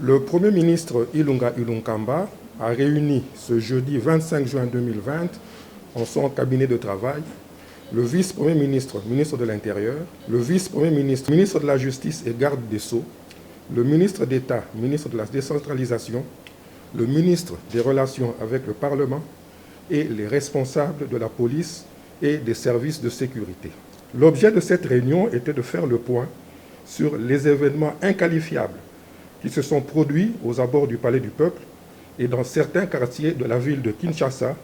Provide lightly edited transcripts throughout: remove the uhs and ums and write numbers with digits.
Le Premier ministre Ilunga Ilunkamba a réuni ce jeudi 25 juin 2020 en son cabinet de travail le vice-premier ministre, ministre de l'Intérieur, le vice-premier ministre, ministre de la Justice et garde des Sceaux, le ministre d'État, ministre de la Décentralisation, le ministre des Relations avec le Parlement et les responsables de la police et des services de sécurité. L'objet de cette réunion était de faire le point sur les événements inqualifiables qui se sont produits aux abords du Palais du Peuple et dans certains quartiers de la ville de Kinshasa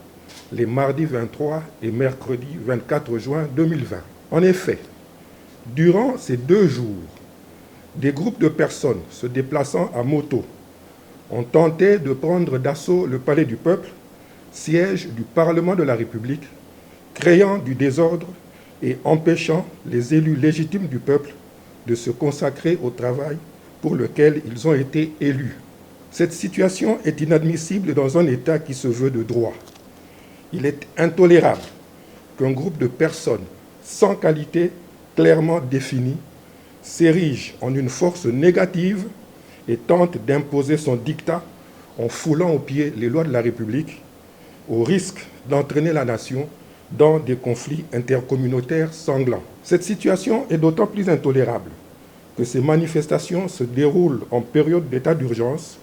les mardis 23 et mercredi 24 juin 2020. En effet, durant ces 2 jours, des groupes de personnes se déplaçant à moto ont tenté de prendre d'assaut le Palais du Peuple, siège du Parlement de la République, créant du désordre et empêchant les élus légitimes du peuple de se consacrer au travail pour lequel ils ont été élus. Cette situation est inadmissible dans un État qui se veut de droit. Il est intolérable qu'un groupe de personnes sans qualité clairement définie s'érige en une force négative et tente d'imposer son diktat en foulant aux pieds les lois de la République, au risque d'entraîner la nation dans des conflits intercommunautaires sanglants. Cette situation est d'autant plus intolérable que ces manifestations se déroulent en période d'état d'urgence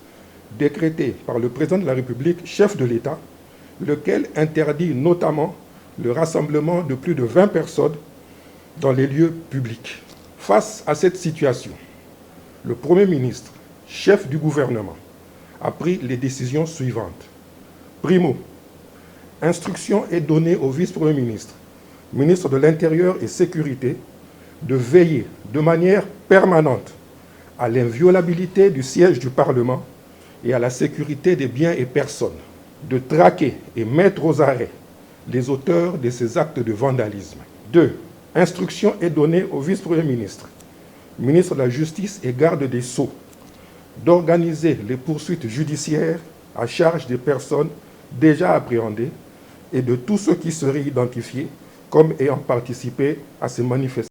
décrété par le président de la République, chef de l'État, lequel interdit notamment le rassemblement de plus de 20 personnes dans les lieux publics. Face à cette situation, le Premier ministre, chef du gouvernement, a pris les décisions suivantes. Primo, instruction est donnée au vice-premier ministre, ministre de l'Intérieur et Sécurité, de veiller de manière permanente à l'inviolabilité du siège du Parlement et à la sécurité des biens et personnes, de traquer et mettre aux arrêts les auteurs de ces actes de vandalisme. 2. Instruction est donnée au vice-premier ministre, ministre de la Justice et garde des Sceaux, d'organiser les poursuites judiciaires à charge des personnes déjà appréhendées et de tous ceux qui seraient identifiés comme ayant participé à ces manifestations.